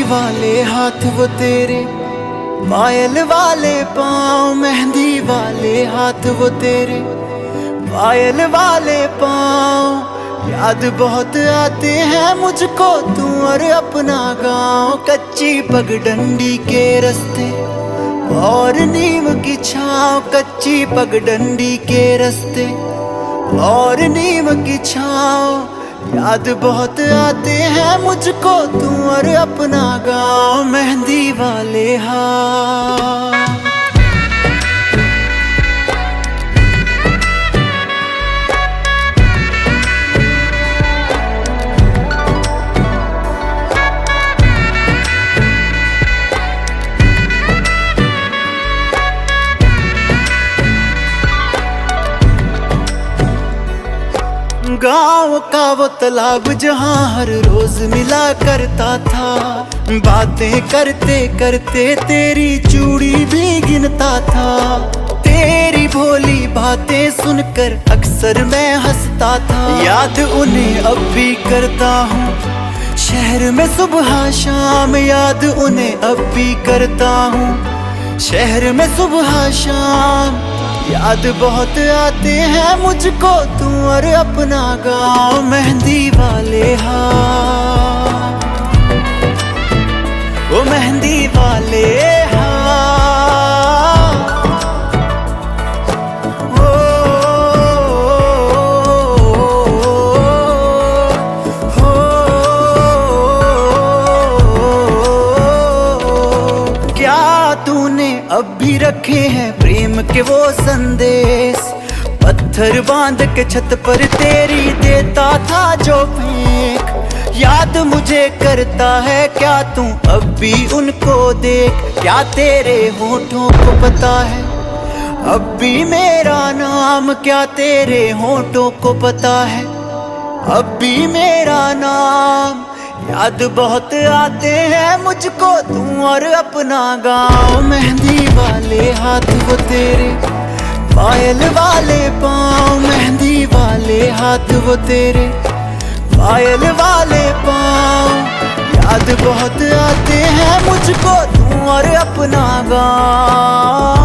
वाले हाथ वो तेरे, पायल वाले पाँव, मेहंदी वाले हाथ वो तेरे, पायल वाले पाँव। याद बहुत आते हैं मुझको तू और अपना गाँव। कच्ची पगडंडी के रास्ते और नीम की छाँव, कच्ची पगडंडी के रास्ते और नीम की छाँव। याद बहुत आते हैं मुझको तू और अपना गाँव, मेहंदी वाले हाथ। गाँव का वो तालाब जहाँ हर रोज मिला करता था, बातें करते करते तेरी चूड़ी भी गिनता था। तेरी भोली बातें सुनकर अक्सर मैं हंसता था। याद उन्हें अब भी करता हूँ शहर में सुबह शाम, याद उन्हें अब भी करता हूँ शहर में सुबह शाम। याद बहुत आते हैं मुझको तू और अपना गाँव, मेहंदी वाले हाथ, वो मेहंदी वाले हाथ। ओ, क्या तूने अब भी रखे हैं प्रेम के वो संदेश? पत्थर बांध के छत पर तेरी देता था जो फेंक। याद मुझे करता है क्या तू अब भी उनको देख? क्या तेरे होठों को पता है अब भी मेरा नाम? क्या तेरे होठों को पता है अब भी मेरा नाम? याद बहुत आते हैं मुझको तू और अपना गाँव, मेहंदी वाले हाथ वो तेरे, पायल वाले पाँव, मेहंदी वाले हाथ वो तेरे, पायल वाले पाँव। याद बहुत आते हैं मुझको तू और अपना गाँव।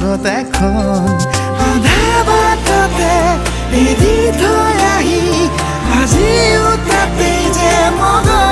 মাজত এখন আধা বাটতে এৰি থৈ আহি আজিও তাতে যে মগন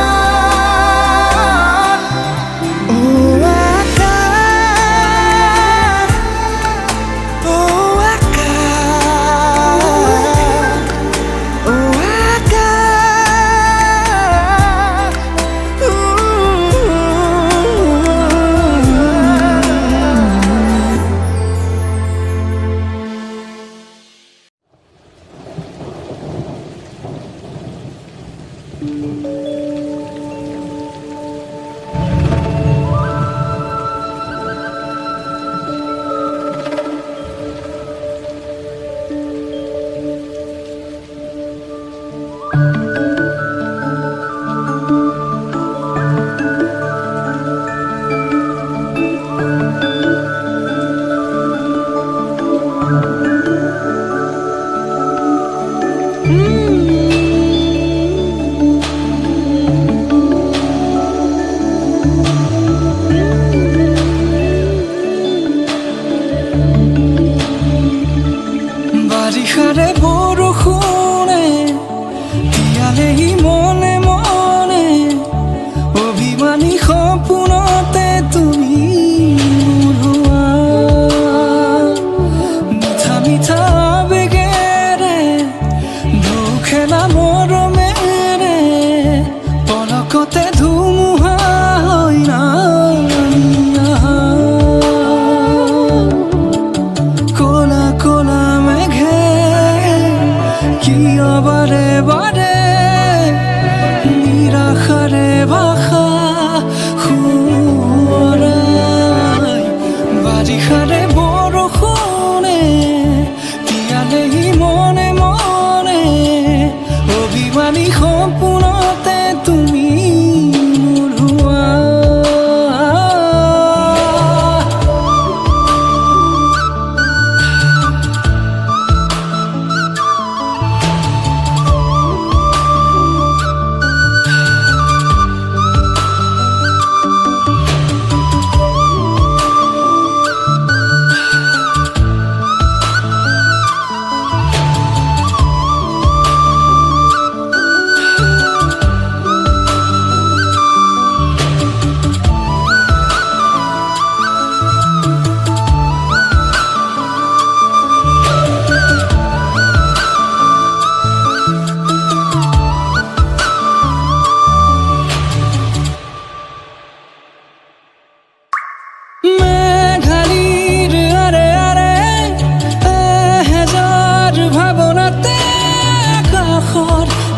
বাৰিষাৰে বৰষুণে তিয়ালেহি মনে মনে অভিমানী সপোনতে তুমি মোৰোৱা মিঠা মিঠা আবেগেৰে ঢৌ খেলা মৰমেৰে পলকতে ধুমুহা হৈ নামি আহা ক'লা ক'লা কিয় বাৰে বাৰে নিৰাশাৰে ভাষা সোঁৱৰাই বাৰিষাৰে বৰষুণে তিয়ালেহি মনে মনে অভিমানী সপোনতে তুমি মোৰোৱা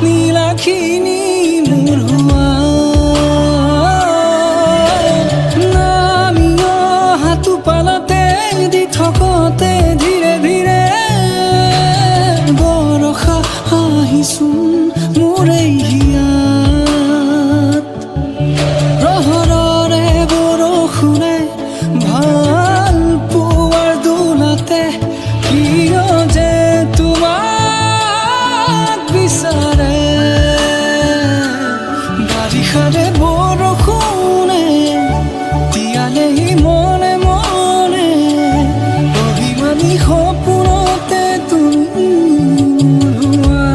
নীলাখিনি মোৰোৱা নামি অহা টোপালতে দি থকতে ধীৰে ধীৰে বৰষা আহিছোন মোৰ এই হিয়াত প্ৰহৰৰে বৰষুণে ভাল পোৱাৰ দোলাতে কিয় যে তোমাক বিচাৰে বাৰিষাৰে বৰষুণে তিয়ালেহি মনে মনে অভিমানী সপোনতে তুমি মোৰোৱা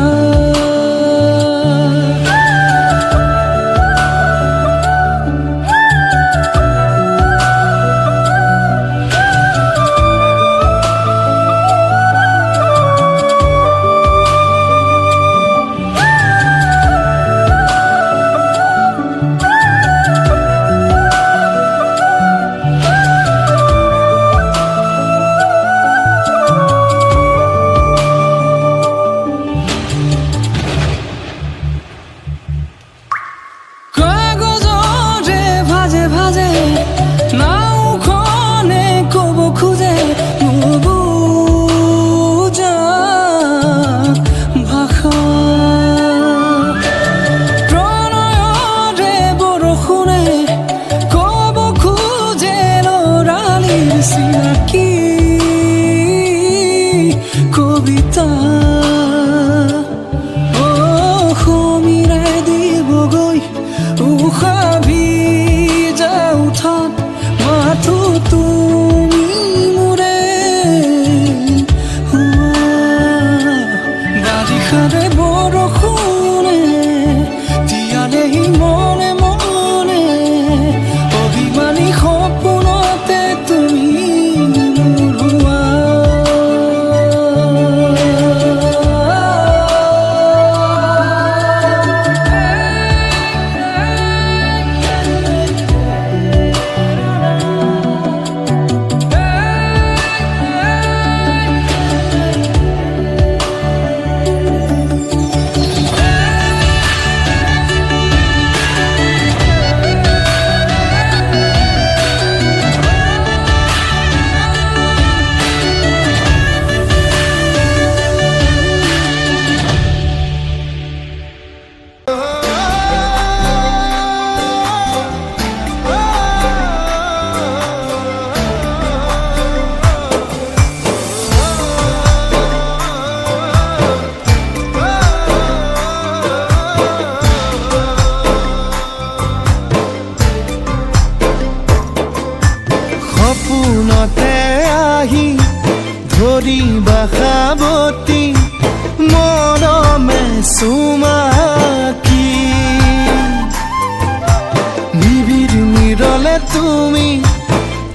তুমি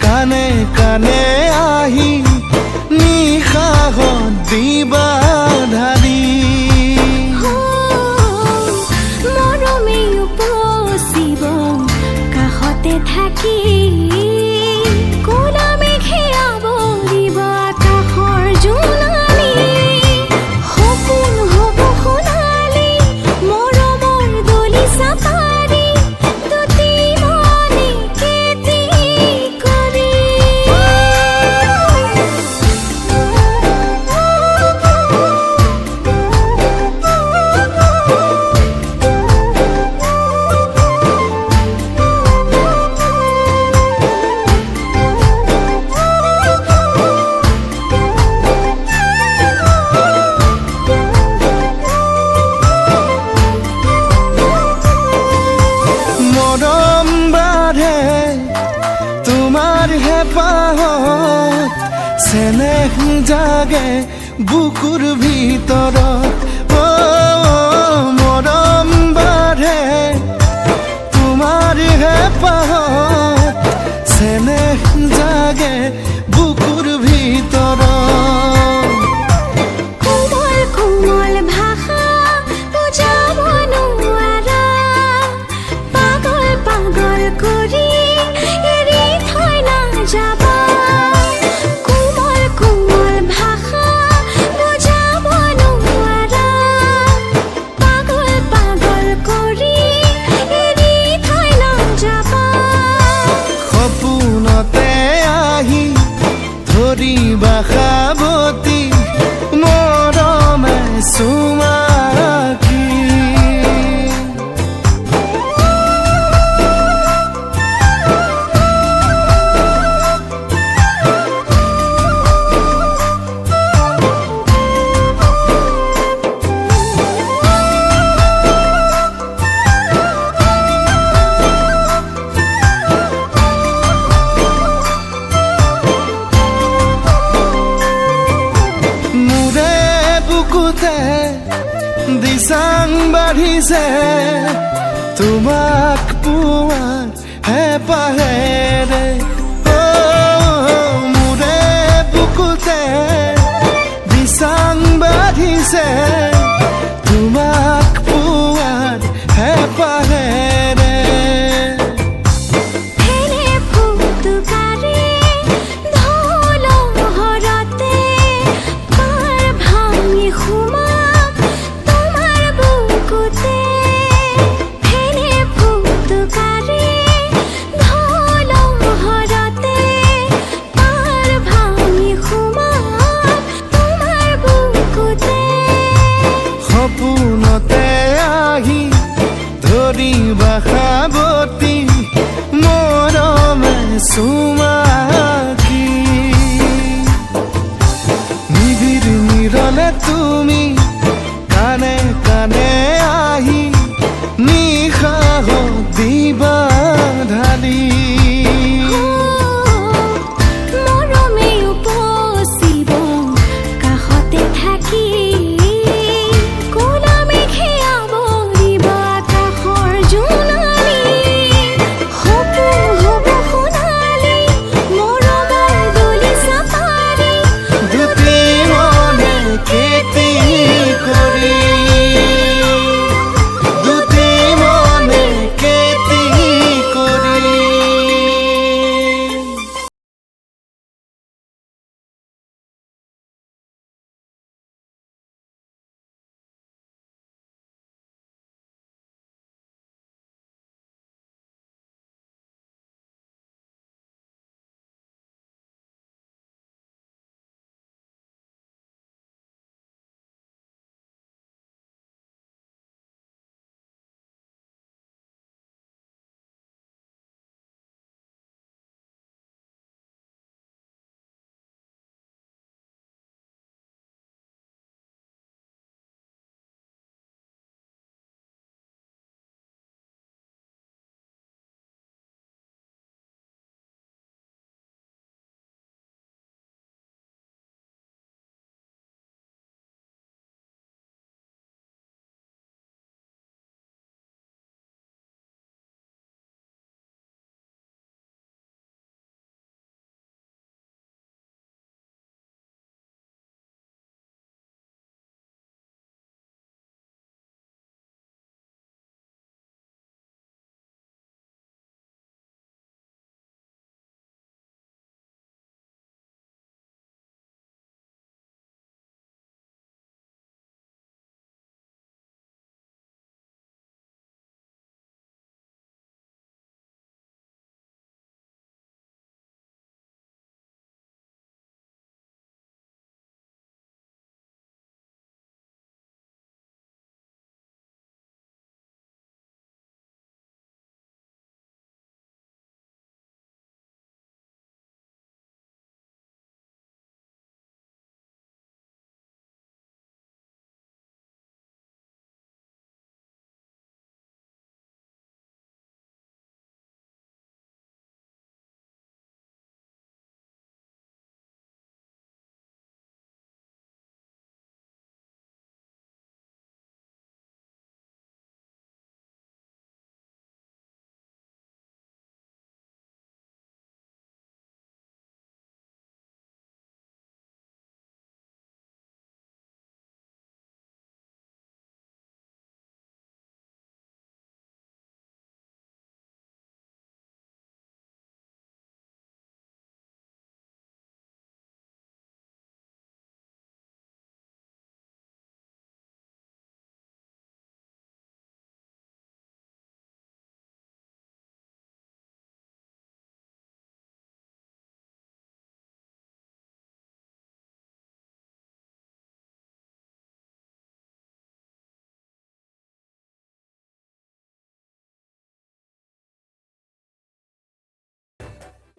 কানে কানে আহি নিশাহত দিবা ঢালি মৰমে উপচিব কাষতে থাকি ক'লা মেঘে আৱৰিব আকাশৰ জোনালী সপোন হ'ব সোণালী মৰমৰ দলি চাপাৰী তুতি মনে কেতি কৰি মৰম বাঢ়ে তোমাৰ হেঁপাহত চেনেহ জাগে বুকুৰ ভিতৰত মৰম বাঢ়ে তোমাৰ হেঁপাহত চেনেহ জাগে বুকুৰ ভিতৰত কোমল কোমল ভাষা বুজাব নোৱাৰা পাগল পাগল কৰি এৰি থৈ নাযাবা কোমল কোমল ভাষা বুজাব নোৱাৰা পাগল পাগল কৰি এৰি থৈ নাযাবা সপোনতে আহি ধৰিবা সাৱতি মৰমে চুমাকি মোৰে বুকুতে দিচাং বাঢ়িছে তোমাক পোৱাৰ হেঁপাহেৰে মোৰে বুকুতে দিচাং বাঢ়িছে তোমাক পোৱাৰ হেঁপাহেৰে ফেনে ফুটুকাৰে ঢোল হৰতে পাৰ ভাঙি সোমাম তোমাৰ বুকুতে ফেনে ফুটুকাৰে ঢোল হৰতে পাৰ ভাঙি সোমাম তোমাৰ বুকুতে সপোনতে আহি ধৰিবা সাৱতি মৰমে চুমাকি নিবিড় নিৰলে তুমি কানে কানে আহি নিশাহত দিবা ঢালি মৰমে উপচিব কাষতে থাকি ক'লা মেঘে আৱৰিব আকাশৰ জোনালী সপোন হ'ব সোণালী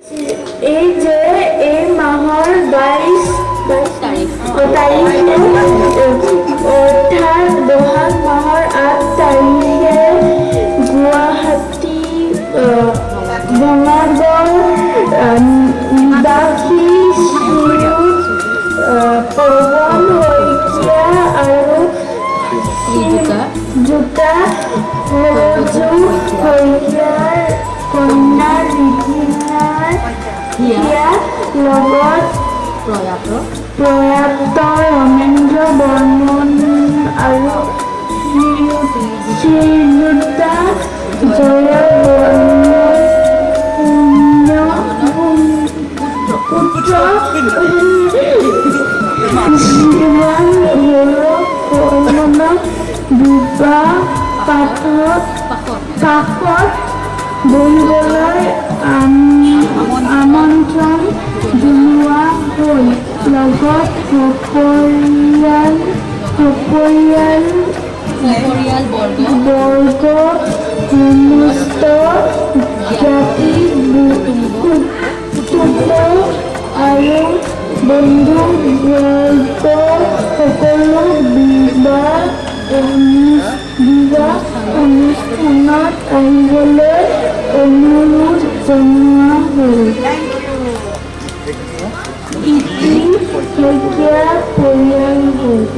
এই যে এই মাহৰ 22 তাৰিখে অৰ্থাৎ বহাগ মাহৰ 8 তাৰিখে গুৱাহাটী বঙাইগাঁও নিবাসী শ্ৰীযুত পৱন শইকীয়া আৰু জোতা মজু শইকীয়াৰ কন্যা ৰিধিমাৰ লগত প্ৰয়াত ৰমেন্দ্ৰ বৰ্মন আৰু শ্ৰীযুতা জয় বৰ্মন পুত্ৰ জীৱন বৰ্মনক বিবাহ পাশত বহিবলৈ আমন্ত্ৰণ জনোৱা হ'ল। লগত সপৰিয়াল বৰ্গ সমস্ত জ্ঞাতি কুটুম্ব আৰু বন্ধু বৰ্গ সকলো বিবাহ অনুষ্ঠানত আহিবলৈ অনুৰোধ জনোৱা হ'ল। ইতি শইকীয়া পৰিয়ালবৰ্গ।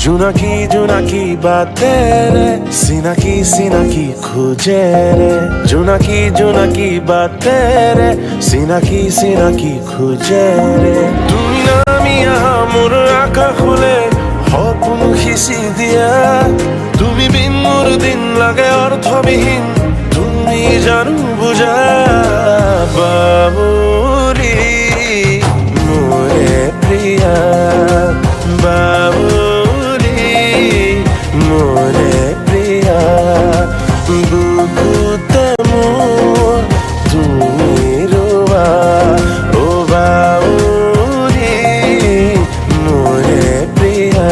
জোনাকি জোনাকি বাতে রে চিনাকি চিনাকি খোঁজে রে জোনাকি জোনাকি বাতে রে চিনাকি চিনাকি খোঁজে রে তুমি নামি আহা মোৰ আকাশলে সপোন সিঁচি দিয়া তুমি বিন মোৰ দিন লাগে অৰ্থবিহীন তুমি জানো বুজা বাবুৰি মোৰে প্ৰিয়া মোৰে প্ৰিয়া বুকুতে মোৰ তুমি ৰোয়া ও বাউৰি মোৰে প্ৰিয়া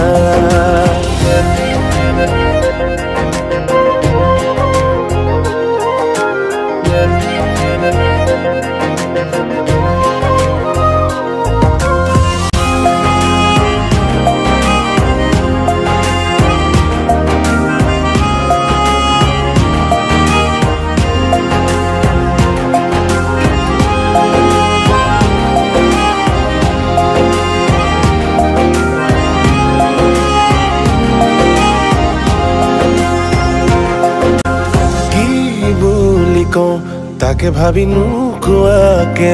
তাকে ভাবি নোকোৱাকে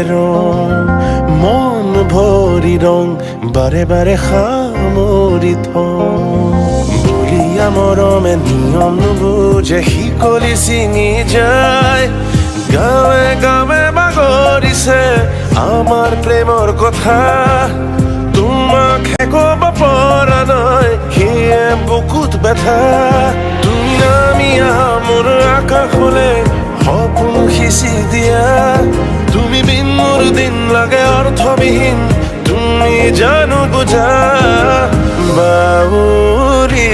মন ভৰি ৰং বাৰে বাৰে সামৰি বলিয়া মৰমে নিয়ম নুবুজে শিকলি ছিঙি যায় গাঁৱে গাঁৱে বাগৰিছে আমাৰ প্ৰেমৰ কথা তোমাক ক'ব পৰা নাই সিয়ে বুকুত ব্যথা তুমি নামি আহা মোৰ আকাশলে সপোন সিঁচি দিয়া তুমি বিন মোৰ দিন লাগে অৰ্থবিহীন তুমি জানো বুজা বাউৰি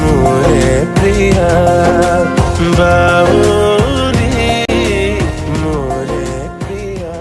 মোৰে প্ৰিয়া বাউৰি মোৰে প্ৰিয়া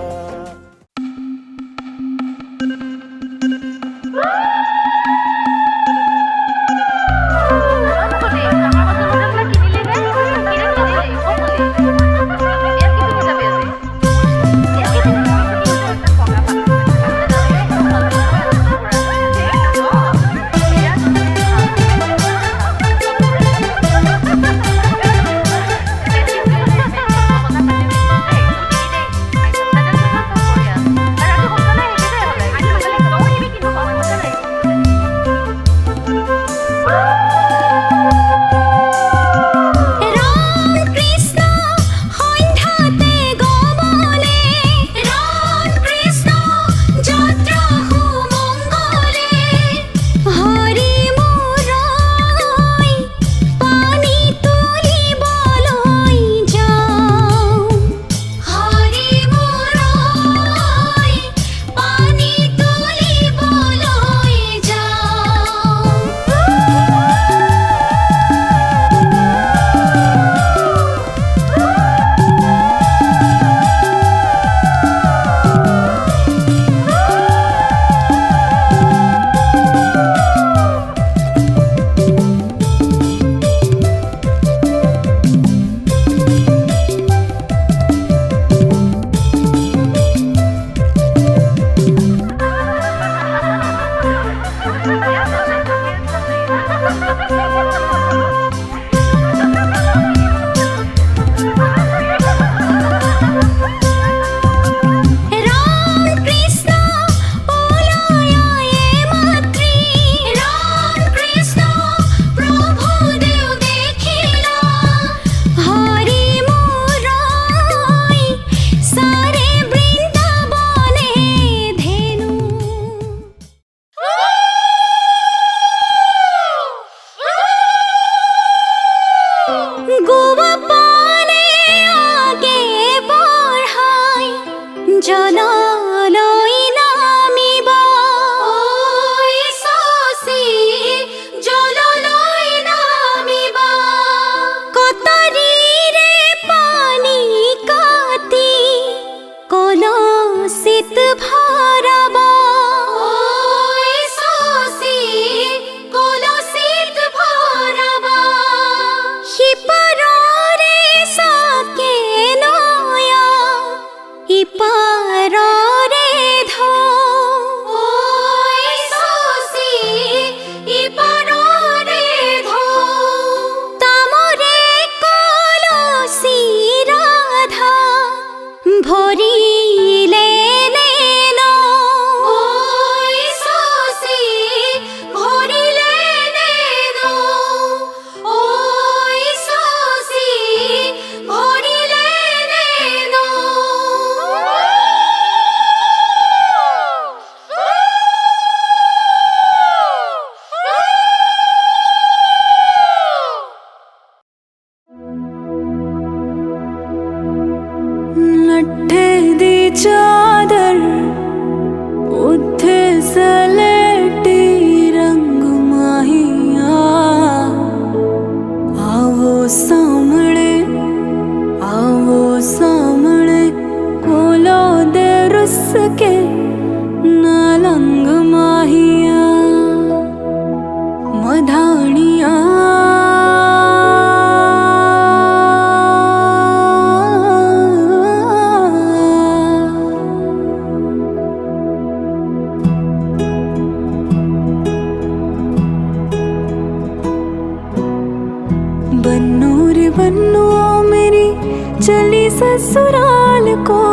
चली ससुराल को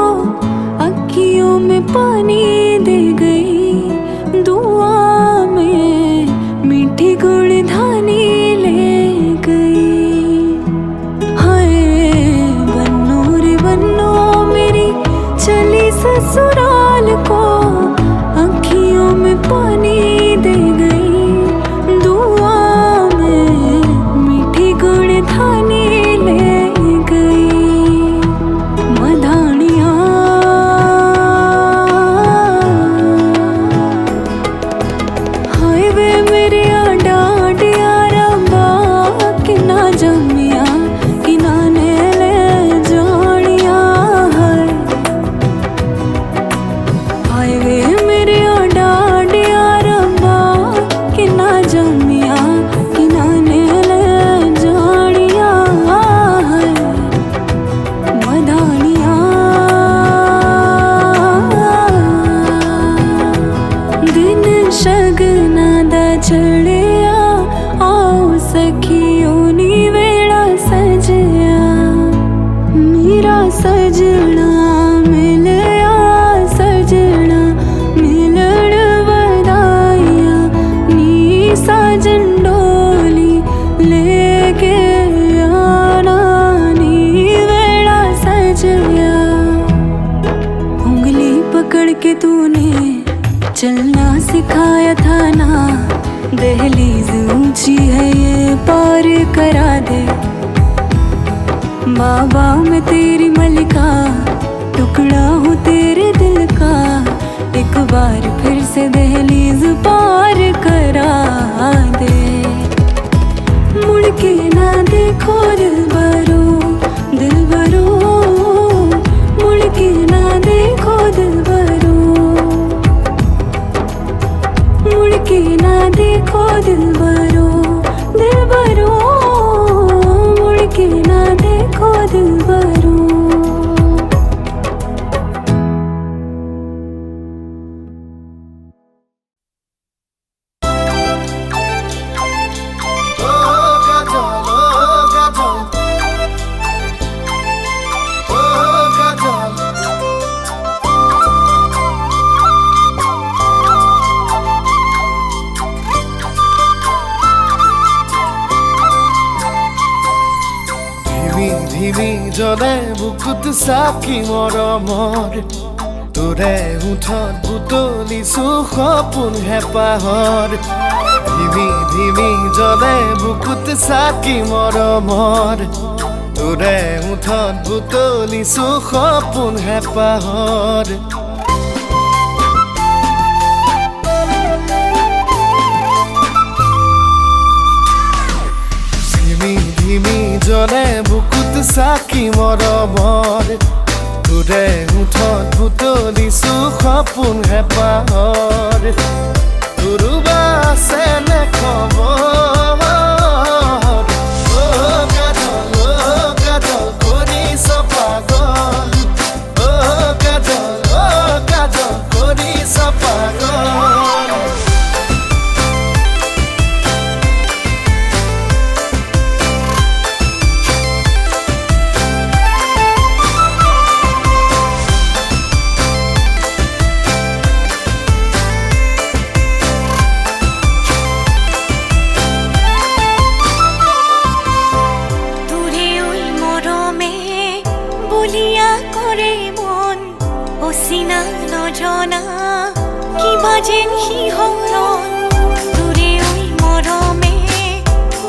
अखियों में पानी दे गई, दुआ में मीठी गुड़धानी ले गई। हाय बन्नो रे बन्नो मेरी चली ससुराल को अखियों में पानी दे गई, दुआ में मीठी गुड़धानी ले गई। मधानिया हाय वे मेरे डाडिया रब्बा कि ना जमिया कि ना ने ले जानिया। हाय वे मेरे डाडिया रब्बा कि ना जमिया कि ना ने ले जानिया। मधानिया दिन शगना दा चढ़िया, आओ सखियों नी वेड़ा सजया। मेरा सजना मिलया, सजना मिलण वदाइया, नी साजन डोली लेके आना, नी वेड़ा सजया। उंगली पकड़ के तूने चलना सिखाया था ना, दहलीज ऊंची है ये पार करा दे। बाबा मैं तेरी मलिका, टुकड़ा हूँ तेरे दिल का, एक बार फिर से दहलीज पार करा दे। मुड़ के ना देखो दिलबरो, दिलबरो मुड़ के ना देखो दिलबरो, मुड़ के ना देखो दिलबरो, दिलबरो मुड़ के ना देखो दिलबरो। জলে বুকুত চাকি মৰমৰ, তোৰে উঠত বুটলিছো সপোন হেঁপাহৰ। ধিমি ধিমি জলে বুকুত চাকি মৰমৰ, তোৰে উঠত বুটলিছো সপোন হেঁপাহৰ। ধিমি ধিমি জলে বুকুত চাকি মৰমৰ, তোৰে উঠত বুটলিছো সপোন হেঁপাহৰ। তোৰো বা আছে নে খবৰ, কাজল কাজল কৰিছ পাগল, কাজল কাজল কৰিছ পাগল। অচিনা নজনা কিবা যেন শিহৰণ, তোৰে ওই মৰমে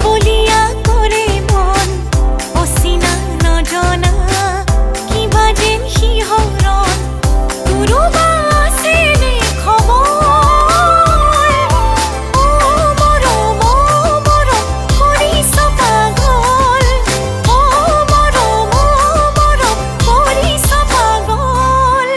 বলিয়া কৰে মন। অচিনা নজনা কিবা যেন শিহৰণ, তোৰো বা আছে নে খবৰ, অ মৰম কৰিছ পাগল, অ মৰম কৰিছ পাগল।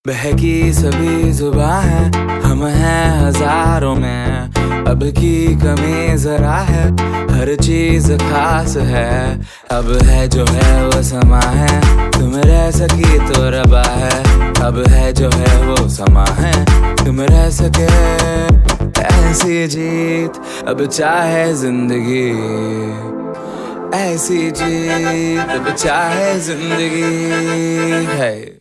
बहकी सभी जुबां है, हम हैं हजारों में। अब की कमी जरा है, हर चीज खास है। अब है जो है वो समा है, तुम रह सकी तो रबा है। अब है जो है वो समा है, तुम रह सके ऐसी जीत। अब चाहे जिंदगी ऐसी जीत, अब चाहे जिंदगी है।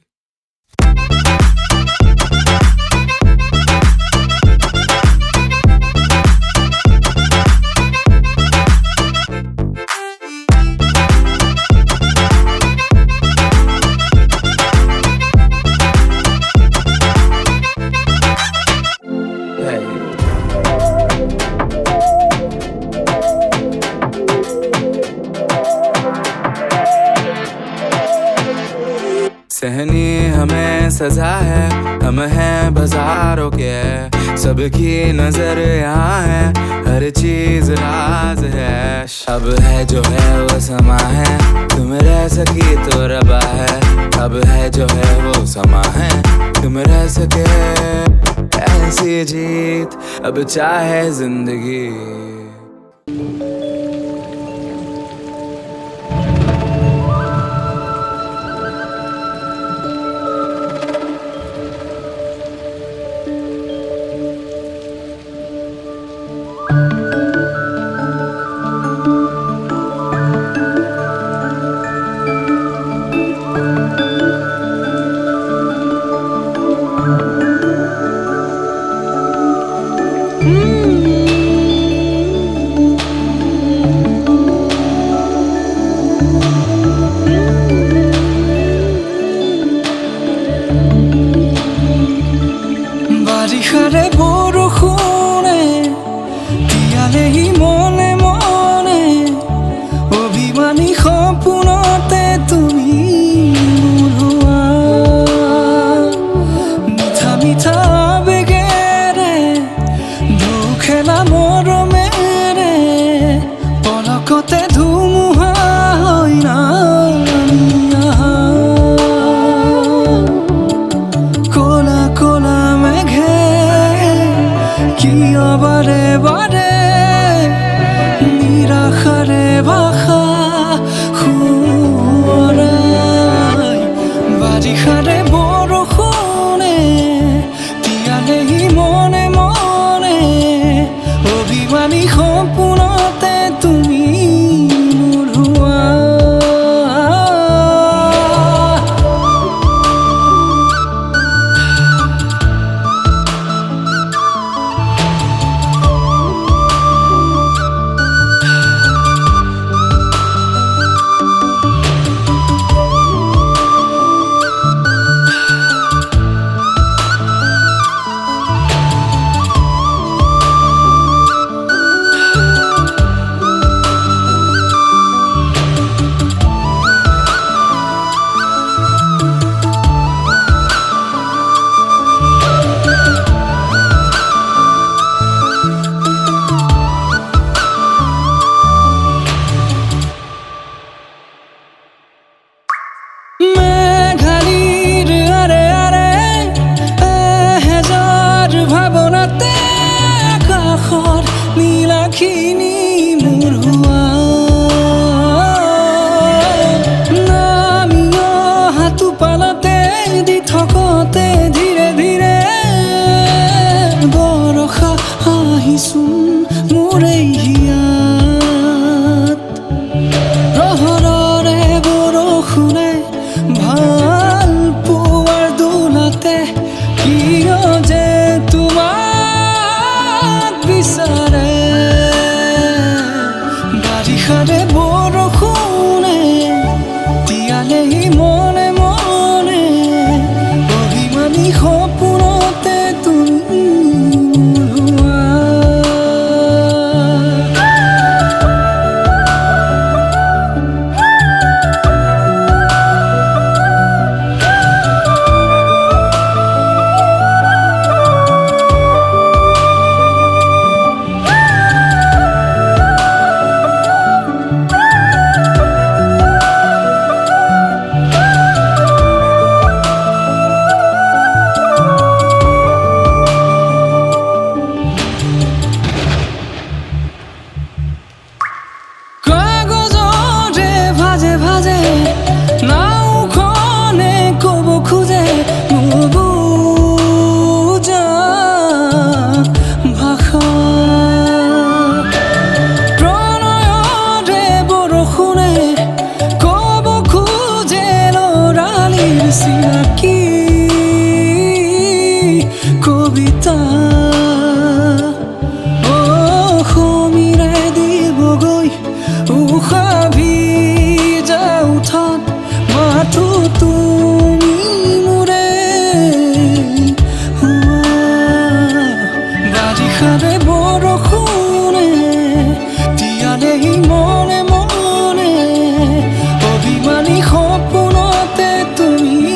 सहनी हमें सजा है, हम हैं बाजारों के। सबकी नजर यहाँ है, हर चीज राज है। अब है जो है वो समा है, तुम रह सकी तो रबा है। अब है जो है वो समा है, तुम रह सके ऐसी जीत। अब चाहे जिंदगी বাৰিষাৰে বৰষুণে তিয়ালেহি মনে মনে। অভিমানী সপোনতে তুমি মোৰোৱা, মিঠা মিঠা আবেগেৰে দুখেলা মৰমেৰে। পলকতে ধুমুহা হৈ নামি আহা, ক'লা ক'লা মেঘে কিয় বাৰে বাৰে নিৰাশাৰে ভাষা সোঁৱৰাই। বাৰিষাৰে বৰষুণে তিয়ালেহি মনে মনে। অভিমানী সপোনতে তুমি মোৰোৱা। মেঘালীৰ আৰে আৰে এহেজাৰ ভাৱনাতে আকাশৰ নীলাখিনী মোৰোৱা। নামি অহা টোপালতে দি থকতে ধীৰে ধীৰে বৰষা আহিছোন মোৰ এই হিয়াত। প্ৰহৰৰে বৰষুণে ভাল পোৱাৰ দোলাতে কিয় যে তোমাক বিচাৰে। বতাহ সমীৰে দিবগৈ উশাহ ভিজা উঠাত মাথো তুমি মোৰে বাৰিষাৰে বৰষুণে তিয়ালেহি মনে মনে অভিমানী সপোনতে তুমি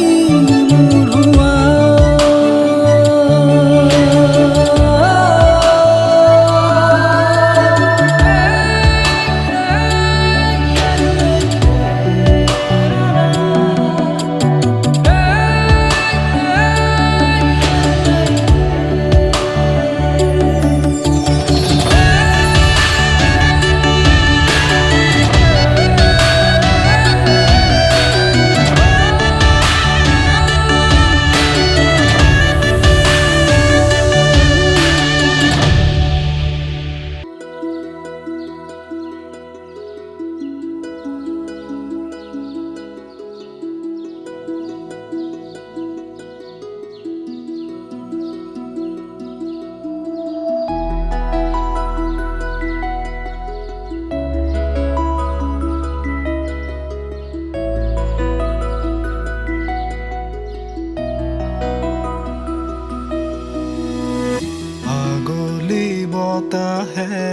বতাহে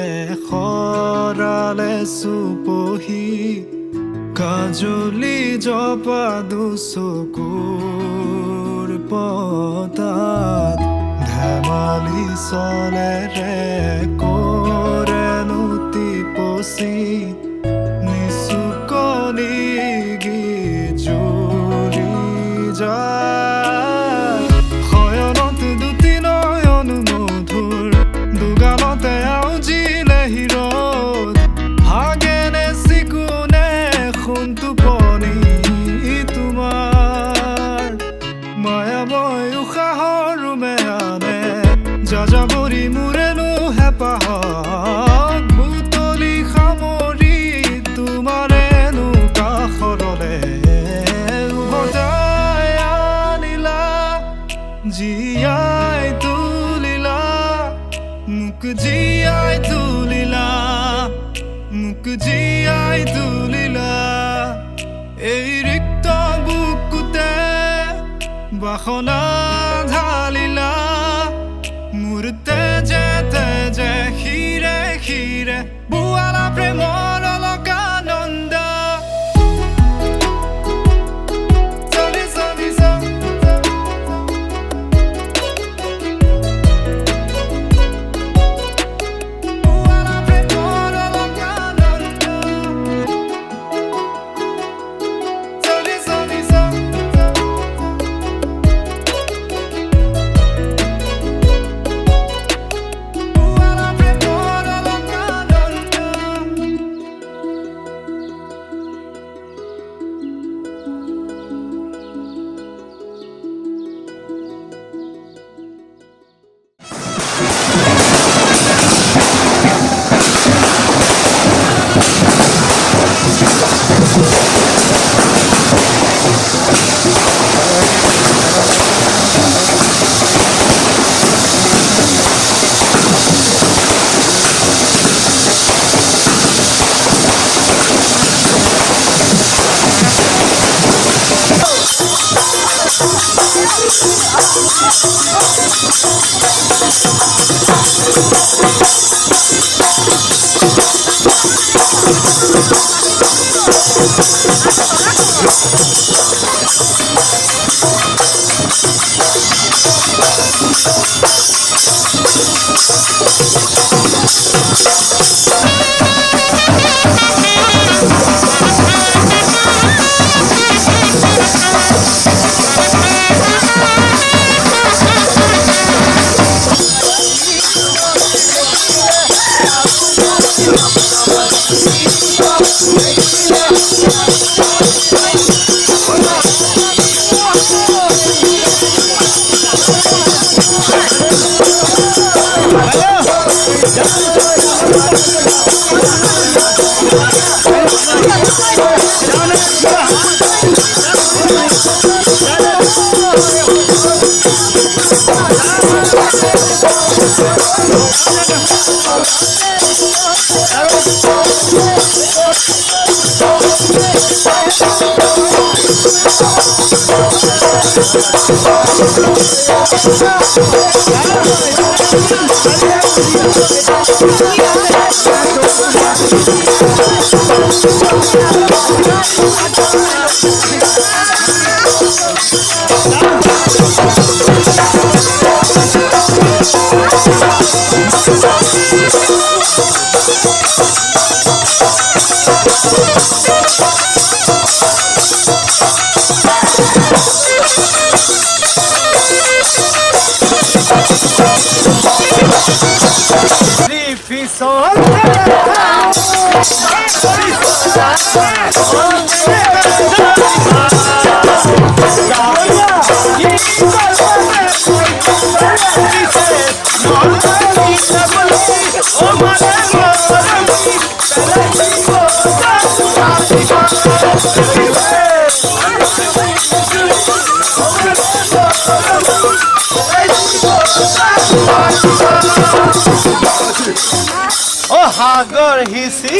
খৰালে চুপহি কাজলি জপা দুচকুৰ পতাত ধেমালি চলেৰে কৰেনো টিপচি নিচুকনি গীত জুৰি যায় শয়নত দুটি নয়ন মধুৰ দুগালতে আউজিলে হিৰদ হাগেনে চিকুনে সোণটোপনি তোমাৰ মায়াময় উশাহৰ ৰুমেয়ানে যাযাবৰী মোৰেনো হেঁপাহক বুটলি সামৰি তোমাৰেনো কাষৰলে উভতাই আনিলা জীয়াই তুলিলা মুক জীয়াই তুলিলা মুক জীয়াই তুলিলা এই ৰিক্ত বুকুতে বাসনা ঢালিলা মোৰ তেজে তেজে শিৰে শিৰে বোৱালা প্ৰেমৰ অলকানন্দ চলি চলি চলি সাগৰ হিসি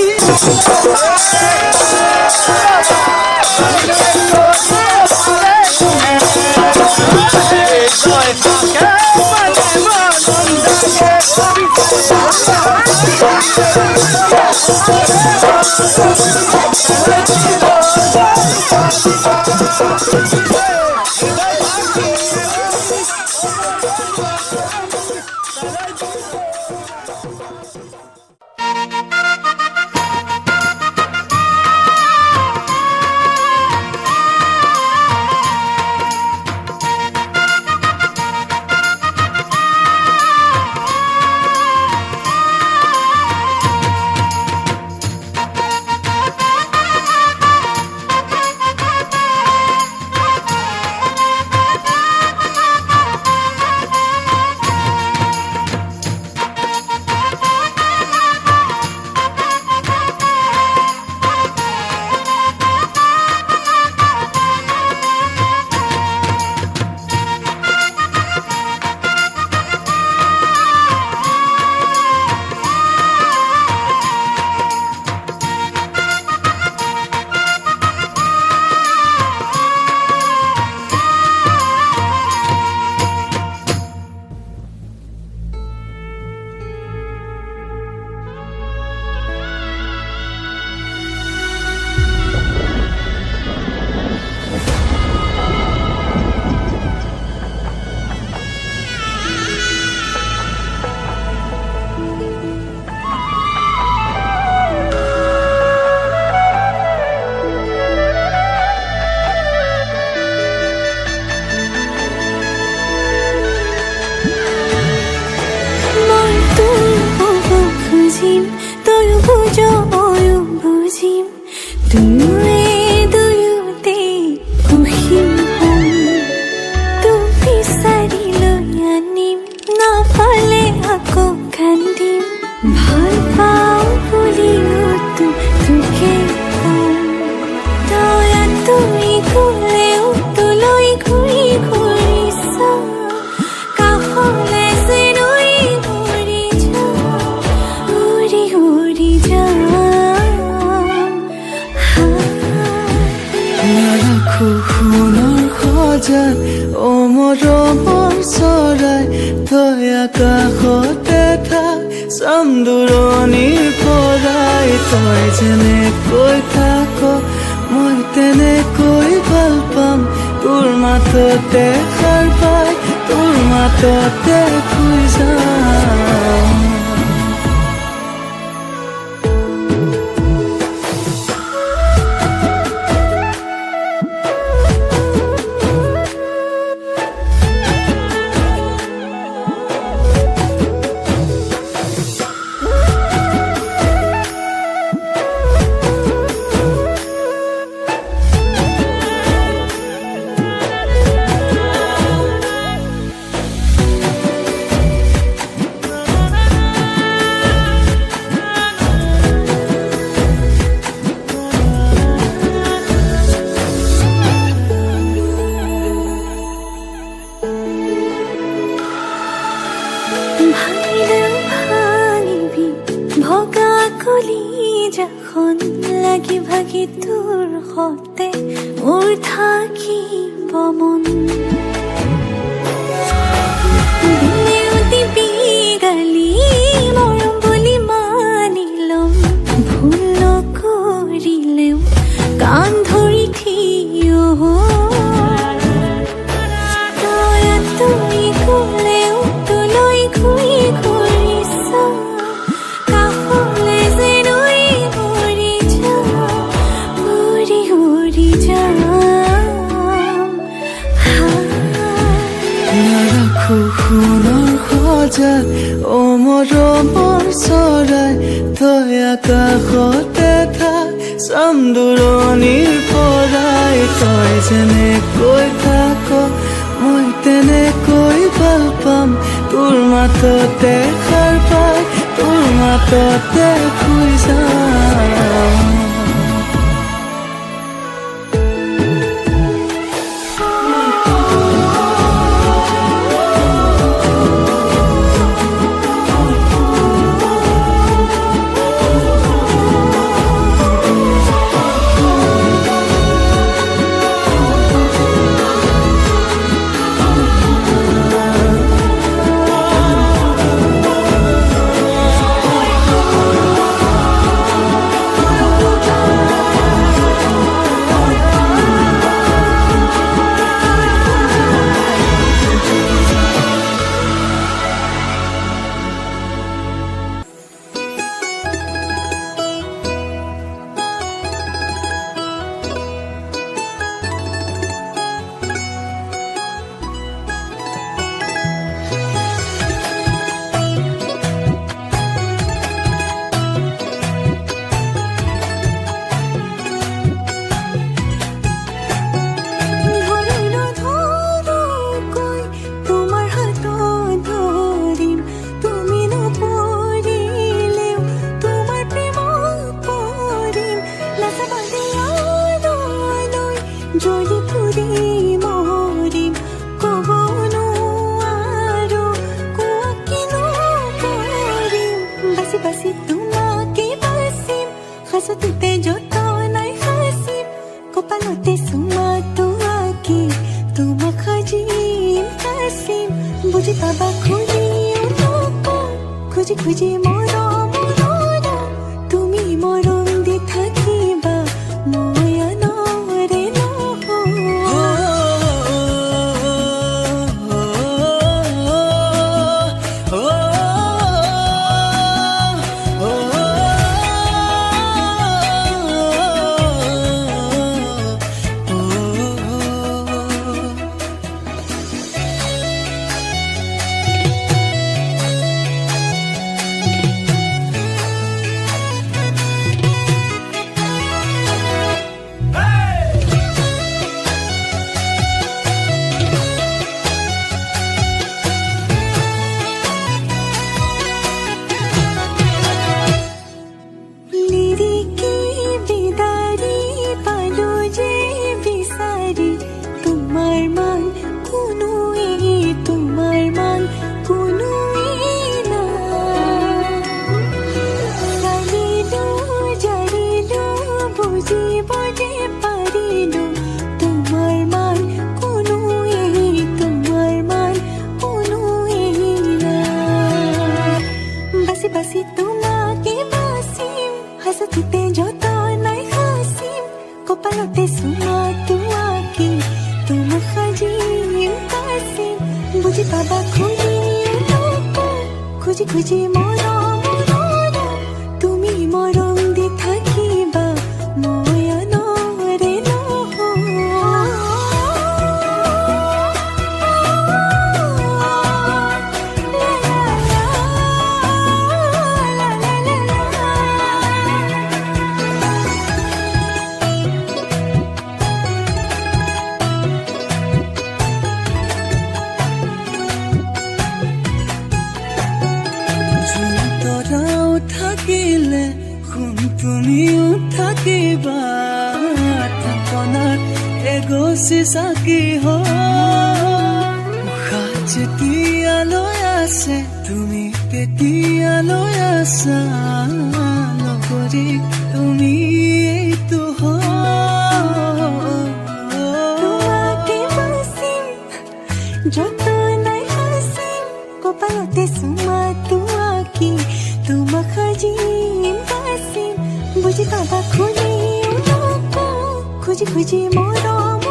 মৰমৰ চৰাই থৈ আকাশতে থাক চান্দুৰণিৰ পৰাই তই যেনেকৈ থাক মই তেনেকৈ ভাল পাম তোৰ মাততে সাৰ পাই তোৰ মাততে শুই যাম ভাঙা ভাঙিলেও ভাঙিবি ভগা কলিজাখন লাগি ভাগি তোৰ সতে মোৰ থাকিব মন দিনেও দিবি গালি মৰম বুলি মানি ল'ম ভুল কৰিলেও কাণ ধৰি থিয় তই তুমি ক'লেও তোলৈ ঘূৰি ঘূৰি চাওঁ কাষলৈ যে ৰৈ উৰি যাম উৰি উৰি যাম নাৰাখো সোণৰ সজাত অ মৰমৰ চৰাই তই আকাশতে থাক চাম দূৰণিৰ পৰাই তই যেনেকৈ থাক মই তেনেকৈ ভাল পাম তোৰ মাততে সাৰ পাই তোৰ মাততে শুই যাম যদি ফুৰি মৰিম ক'ব নোৱাৰো কিনো কৰিম বাচি বাচি তোমাকে বাচিম সাঁচোতে যতনাই সাঁচিম কপালতে চুমাটো আঁকি তোমাক সাজিম কাচিম বুজি পাবা খুজিও নকওঁ খুজি খুজি মৰম তুমি মৰম দি থাকিবা মই আনৰে বাচি তোমাকে বাচিম হাঁচোতে যতনাই সাঁচিম কপালতে চুমাটো আঁকি তোমাক সাজিম কাচিম বুজি পাবা খুজিও নকওঁ খুজি খুজি মৰম তুমি মৰম দি থাকিবা মই আনৰে থাকিলে শুন তুমিও থাকিবা থাপনাত এগছি চাকি উশাহ যেতিয়ালৈ আছে তুমি কেতিয়ালৈ আছা লগৰী তুমি এইটো তোমাকে বাচিম যতনাই হাচিম কপালতে চুমা তোমাকি তোমাক সাজিম বাচিম বুজি পাবা খুলি খুজি খুজি মৰম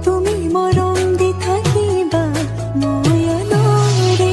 তুমি মৰম দি থাকিবা ময়নৰে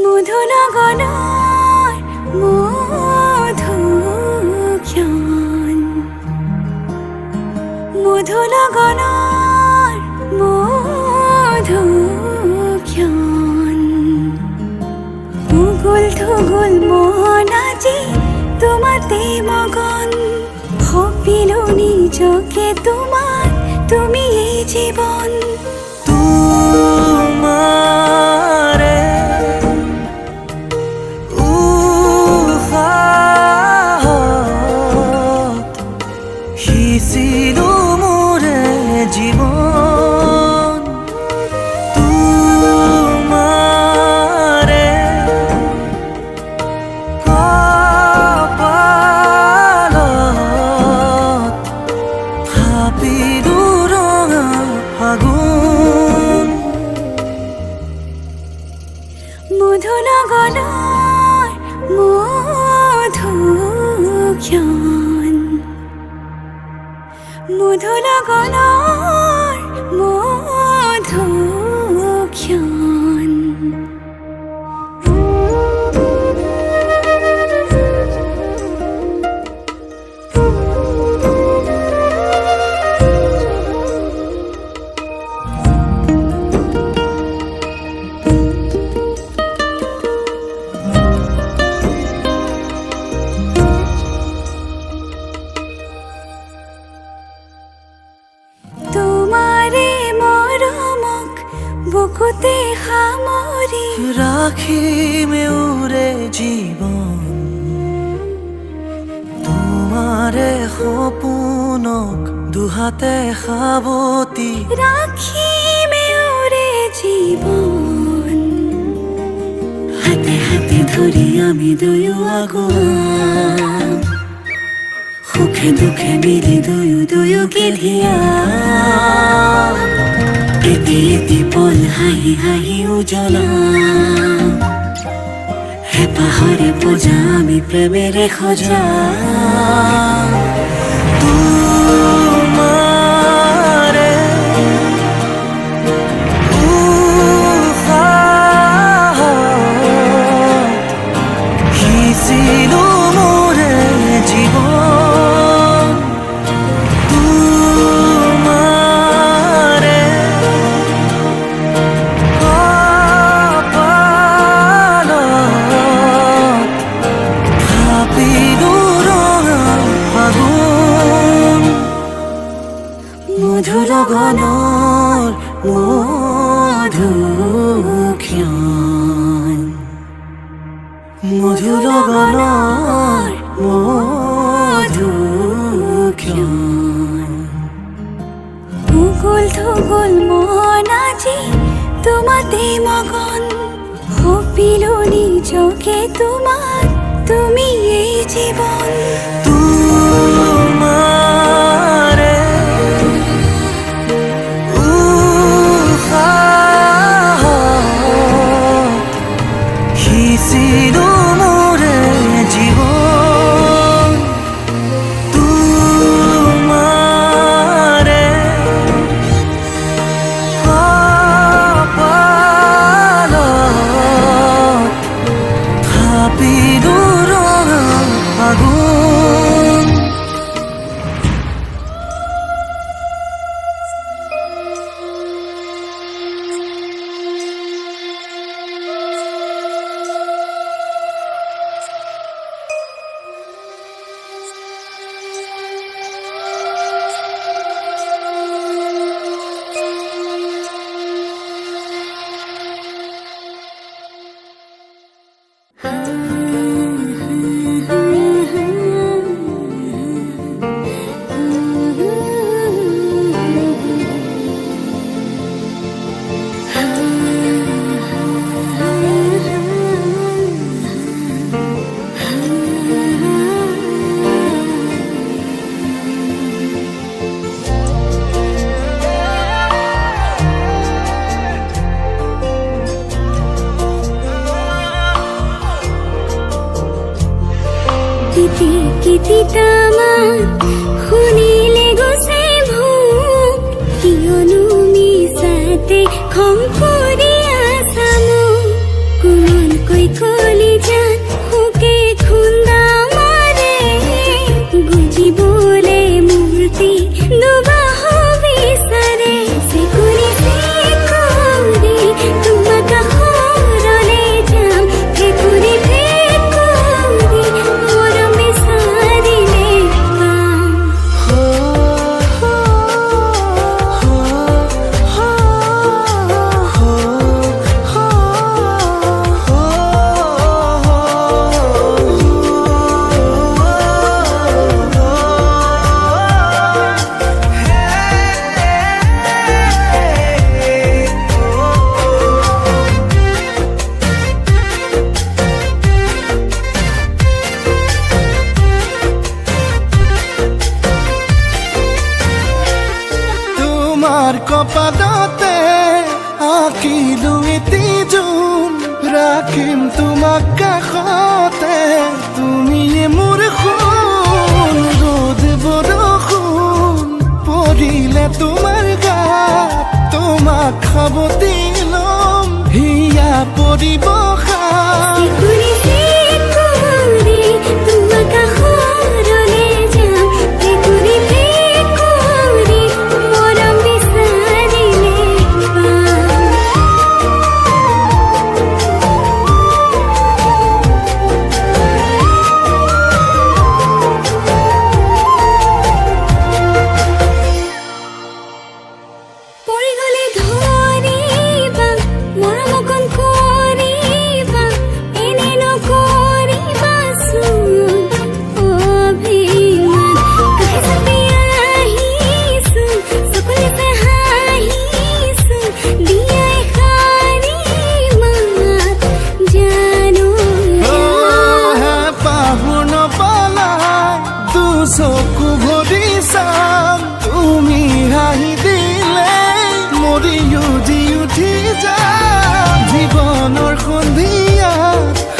মধুনগনৰ মধুক্ষণ মধুনগনৰ মধুক্ষণ উগুল থুগুল মন আজি তোমাতে মগন ভাবিলো নিজকে তোমাৰ তুমি এই জীৱন তোমাৰে সিঁচিলো মোৰে জীৱন তোমাৰে কপালত থাপিলো ৰঙা ফাগুন মধুনগৰৰ মধুক্ষণ মধুনগৰৰ মধুক্ষণ তোমাৰে মৰমক বুকুতে সামৰি ৰাখিমে উৰে জীৱন তোমাৰে সপোনক দুহাতে সাৱতি ৰাখিমে উৰে জীৱন হাতে হাতে ধৰি আমি দুয়ো আগুৱা সুখে দুখে মিলি দুয়োকে ধিয়া এটি এটি পল হাঁহি হাঁহি উজ্বলা হেঁপাহৰে পূজা আমি প্ৰেমেৰে সজা তোমাৰে উশাহত সিঁচিলো মোৰে জীৱন তোমাৰে কপালত থাপিলো ৰঙা ফাগুন মধুনগৰৰ মধুক্ষণ মধুনগৰৰ মধুক্ষণ উগুল থুগুল মন আজি তোমাতে মগন ভাবিলো নিজকে তোমাৰ তুমি এই জীৱন তোমাৰে উশাহত সিঁচিলো মোৰে জীৱন তিতামান শুনিলে গুচে ভোক কিয়নো মিছাতে খং কৰি আছা মোক কোমলকৈ কলি যান শোকে খুন্দা মাৰে গুজিবলে মূৰ্তি দুবাহ বিচাৰে চেকুৰি চেকুৰি তোমাক কাষৰলে যাম ভেকুৰি ভেকুৰি মৰম বিচাৰিলে পাম তোমাৰ কপালতে আঁকিলো এটি জোন ৰাখিম তোমাক কাষতে তুমিয়ে মোৰ সোণ ৰ'দ বৰষুণ পৰিলে তোমাৰ গাত তোমাক সাৱটি ল'ম হিয়া পৰিব খাত চেকুৰি চেকুৰি তোমাক কাষৰলে যাম ভেকুৰি ভেকুৰি মৰম বিচাৰিলে পাম পৰি গ'লে ধৰিবা মৰম অকণ কৰিবা এনে নকৰিবাচোন অভিমান কাষে চাপি আহিছোঁ চকুলোতে হাঁহিছোঁ দিয়া এষাৰি মাত জানো পাহৰ নপলাই দুচকু ভৰি চাম তুমি হাঁহি দিলে মৰি উজি উঠি যাম জীৱনৰ সন্ধিয়া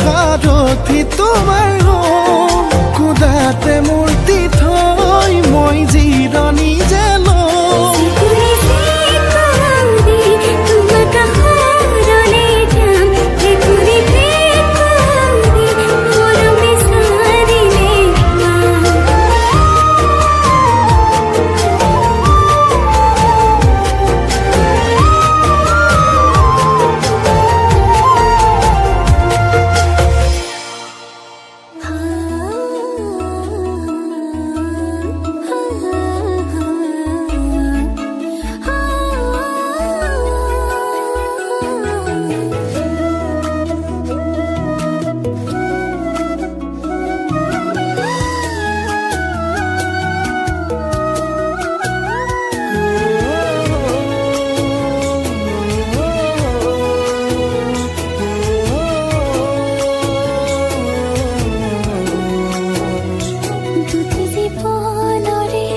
সাৰথি তোমাৰ হ'ম কোদাতে মূৰ্তি থৈ মই জিৰণি যে ল'ম চেকুৰি চেকুৰি তোমাক কাষৰলে যাম ভেকুৰি ভেকুৰি মৰম বিচাৰিলে পাম দুটি জীৱনৰে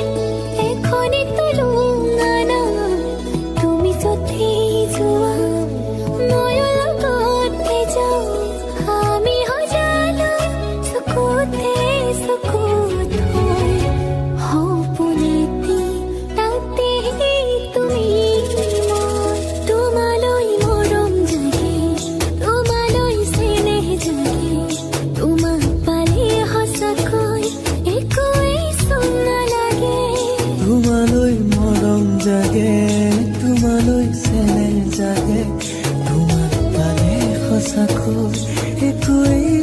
এখনি তুলুঙানা তুমি য'তে যোৱা ময়ো লগতে যাওঁ আমি সজালো চকুতে চকু থৈ সপোনেটি তাতে তুমি মই তোমালৈ মৰম জাগে তোমালৈ চেনেহ জাগে তোমাক পালে সঁচাকৈ একোৱেই চোন নালাগে তোমালৈ মৰম জাগে তোমালৈ চেনেহ জাগে তোমাক পালে সঁচাকৈ একোৱেই